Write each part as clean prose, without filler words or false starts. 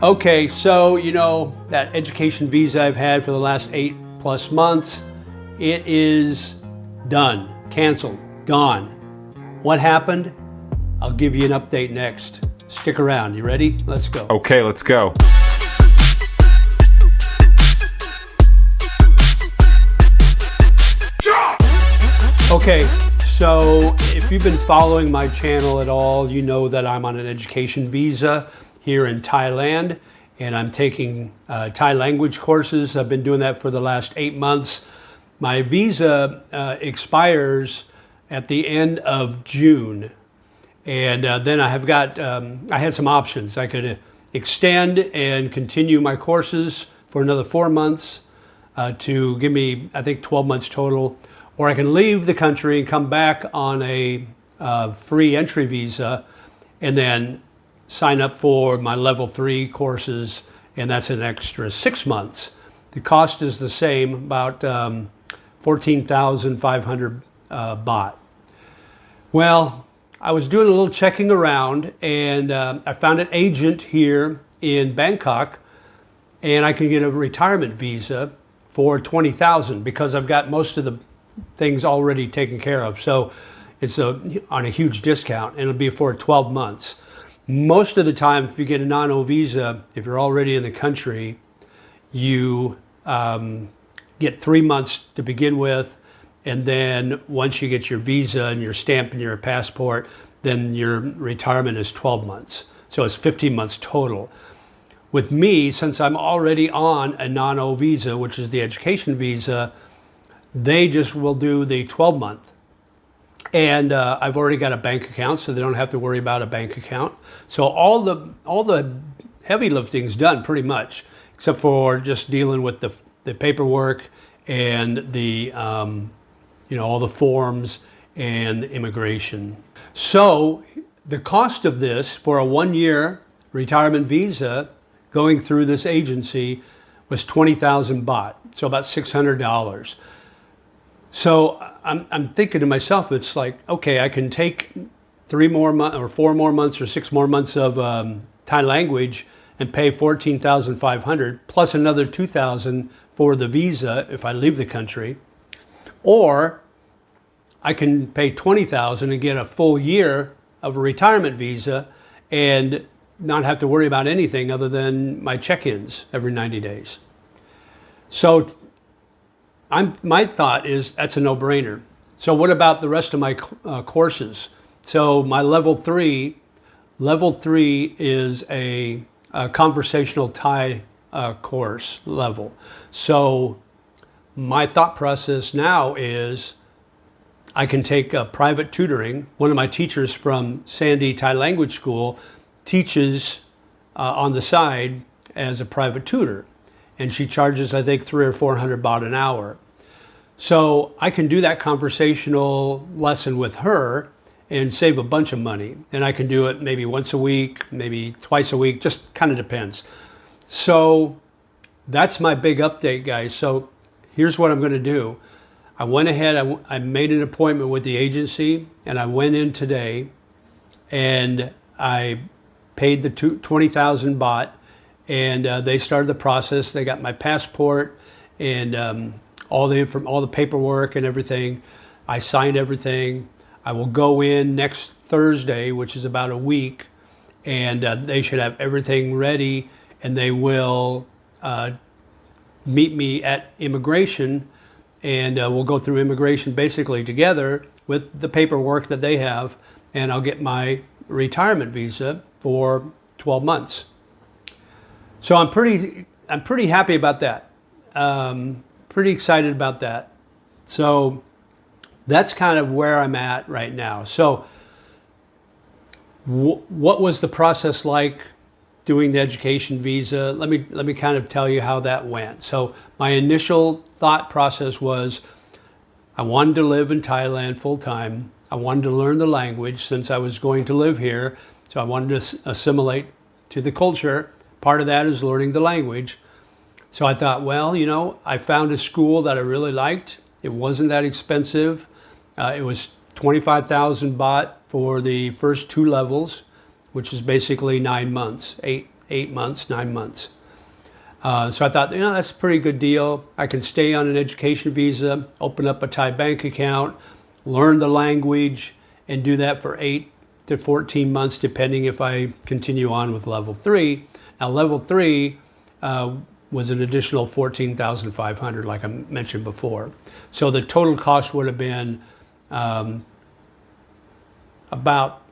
Okay, so that education visa I've had for the last 8+ months, it is done, canceled, gone. What happened? I'll give you an update next. Stick around, you ready? Let's go. Okay, let's go. Okay, so if you've been following my channel at all, you know that I'm on an education visa here in Thailand, and I'm taking Thai language courses. I've been doing that for the last 8 months. My visa expires at the end of June, and then I had some options. I could extend and continue my courses for another 4 months to give me, I think, 12 months total. Or I can leave the country and come back on a free entry visa and then sign up for my level 3 courses, and that's an extra 6 months. The cost is the same, about 14,500 baht. Well, I was doing a little checking around, and I found an agent here in Bangkok, and I can get a retirement visa for 20,000 because I've got most of the things already taken care of. So it's on a huge discount, and it'll be for 12 months. Most of the time, if you get a non-O visa, if you're already in the country, you get 3 months to begin with, and then once you get your visa and your stamp and your passport, then your retirement is 12 months. So it's 15 months total. With me, since I'm already on a non-O visa, which is the education visa, they just will do the 12-month. And I've already got a bank account, so they don't have to worry about a bank account. So all the heavy lifting's done pretty much, except for just dealing with the paperwork and the all the forms and the immigration. So the cost of this for a 1-year retirement visa going through this agency was 20,000 baht, so about $600. So I'm thinking to myself, it's like, okay, I can take 3 more months or 4 more months or 6 more months of Thai language and pay 14,500 plus another 2,000 for the visa if I leave the country, or I can pay 20,000 and get a full year of a retirement visa and not have to worry about anything other than my check-ins every 90 days. So my thought is that's a no-brainer. So what about the rest of my courses? So my level 3 is a conversational Thai course level. So my thought process now is I can take private tutoring. One of my teachers from Sandy Thai Language School teaches on the side as a private tutor, and she charges, I think, 300 or 400 baht an hour. So I can do that conversational lesson with her and save a bunch of money. And I can do it maybe once a week, maybe twice a week, just kind of depends. So that's my big update, guys. So here's what I'm going to do. I went ahead, I made an appointment with the agency, and I went in today and I paid the 20,000 baht, and they started the process. They got my passport and all the paperwork and everything. I signed everything. I will go in next Thursday, which is about a week, and they should have everything ready, and they will meet me at immigration, and we'll go through immigration basically together with the paperwork that they have, and I'll get my retirement visa for 12 months. So I'm pretty happy about that. Pretty excited about that. So that's kind of where I'm at right now. So what was the process like doing the education visa? Let me kind of tell you how that went. So my initial thought process was I wanted to live in Thailand full time. I wanted to learn the language since I was going to live here. So I wanted to assimilate to the culture. Part of that is learning the language. So I thought, well, I found a school that I really liked. It wasn't that expensive. It was 25,000 baht for the first 2 levels, which is basically 9 months, 8 months, 9 months. So I thought, that's a pretty good deal. I can stay on an education visa, open up a Thai bank account, learn the language, and do that for 8 to 14 months, depending if I continue on with level 3. Now, level 3 was an additional $14,500, like I mentioned before. So the total cost would have been about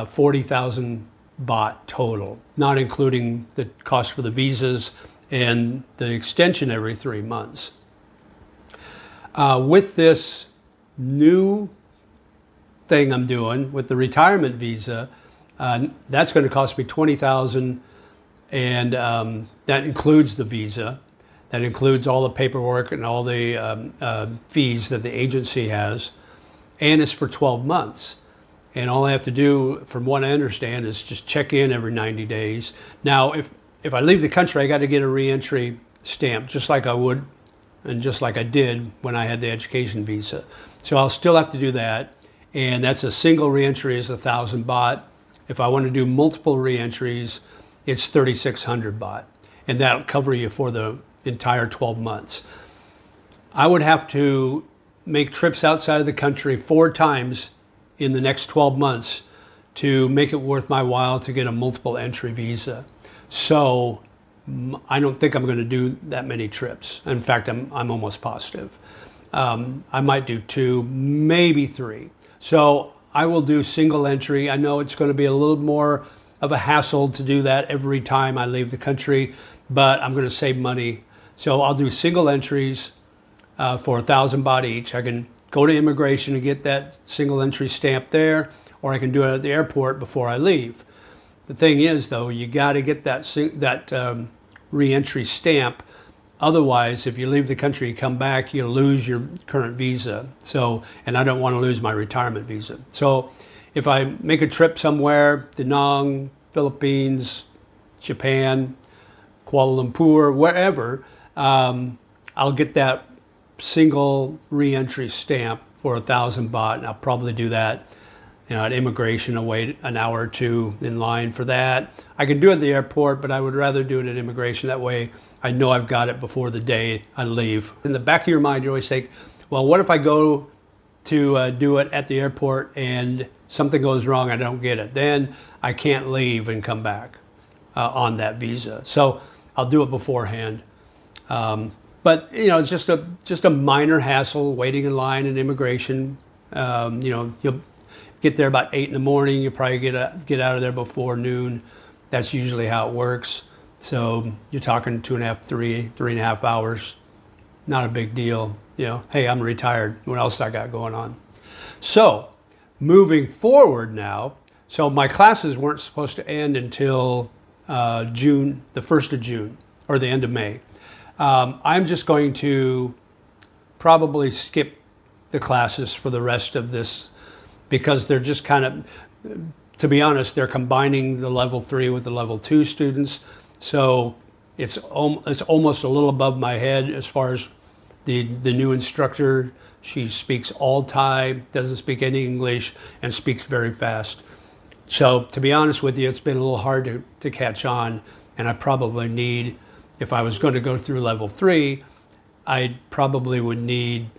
40,000 baht total, not including the cost for the visas and the extension every 3 months. With this new thing I'm doing with the retirement visa, that's going to cost me 20,000, and that includes the visa. That includes all the paperwork and all the fees that the agency has, and it's for 12 months. And all I have to do, from what I understand, is just check in every 90 days. Now, if I leave the country, I got to get a reentry stamp, just like I would, and just like I did when I had the education visa. So I'll still have to do that, and that's a single reentry is 1,000 baht. If I want to do multiple reentries, it's 3,600 baht, and that'll cover you for the entire 12 months. I would have to make trips outside of the country 4 times in the next 12 months to make it worth my while to get a multiple entry visa. So I don't think I'm going to do that many trips. In fact, I'm almost positive. I might do 2, maybe 3. So I will do single entry. I know it's going to be a little more of a hassle to do that every time I leave the country, but I'm going to save money. So I'll do single entries for 1,000 baht each. I can go to immigration and get that single entry stamp there, or I can do it at the airport before I leave. The thing is, though, you got to get that re-entry stamp. Otherwise, if you leave the country, you come back, you lose your current visa. So, and I don't want to lose my retirement visa. So if I make a trip somewhere, Da Nang, Philippines, Japan, Kuala Lumpur, wherever, I'll get that single re-entry stamp for 1,000 baht, and I'll probably do that at immigration. I'll wait an hour or 2 in line for that. I could do it at the airport, but I would rather do it at immigration. That way I know I've got it before the day I leave. In the back of your mind, you always think, well, what if I go to do it at the airport and something goes wrong, I don't get it? Then I can't leave and come back on that visa. So I'll do it beforehand. But it's just a minor hassle waiting in line in immigration. You'll get there about 8 in the morning. You probably get out of there before noon. That's usually how it works. So you're talking 2.5, 3.5 hours. Not a big deal. Hey, I'm retired. What else I got going on? So moving forward now. So my classes weren't supposed to end until June, the 1st of June, or the end of May. I'm just going to probably skip the classes for the rest of this, because they're just kind of, to be honest, they're combining the level 3 with the level 2 students. So it's almost a little above my head as far as the new instructor. She speaks all Thai, doesn't speak any English, and speaks very fast. So to be honest with you, it's been a little hard to catch on, and I probably need, if I was going to go through level 3, I probably would need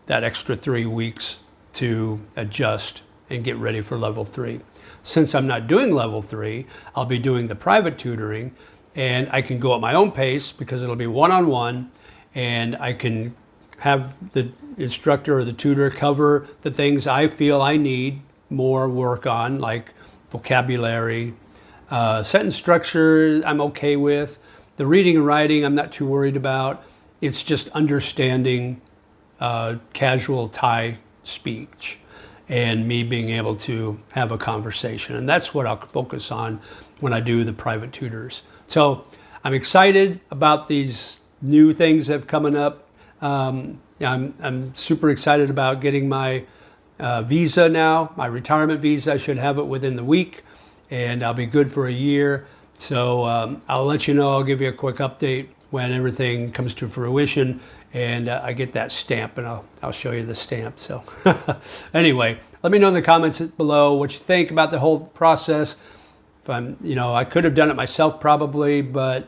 that extra 3 weeks to adjust and get ready for level 3. Since I'm not doing level 3, I'll be doing the private tutoring, and I can go at my own pace because it'll be one-on-one, and I can have the instructor or the tutor cover the things I feel I need more work on, like vocabulary, sentence structure I'm okay with. The reading and writing I'm not too worried about. It's just understanding casual Thai speech and me being able to have a conversation. And that's what I'll focus on when I do the private tutors. So I'm excited about these new things that have coming up. I'm super excited about getting my visa now, my retirement visa. I should have it within the week, and I'll be good for a year. So I'll let you know, I'll give you a quick update when everything comes to fruition and I get that stamp, and I'll show you the stamp. So anyway, let me know in the comments below what you think about the whole process. I could have done it myself probably, but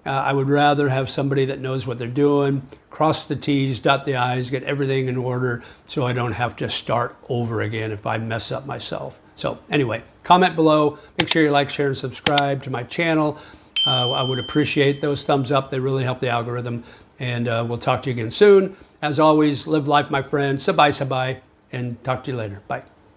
I would rather have somebody that knows what they're doing, cross the T's, dot the I's, get everything in order so I don't have to start over again if I mess up myself. So anyway, comment below. Make sure you like, share, and subscribe to my channel. I would appreciate those thumbs up. They really help the algorithm. And we'll talk to you again soon. As always, live life, my friend. Sabay, sabay. And talk to you later. Bye.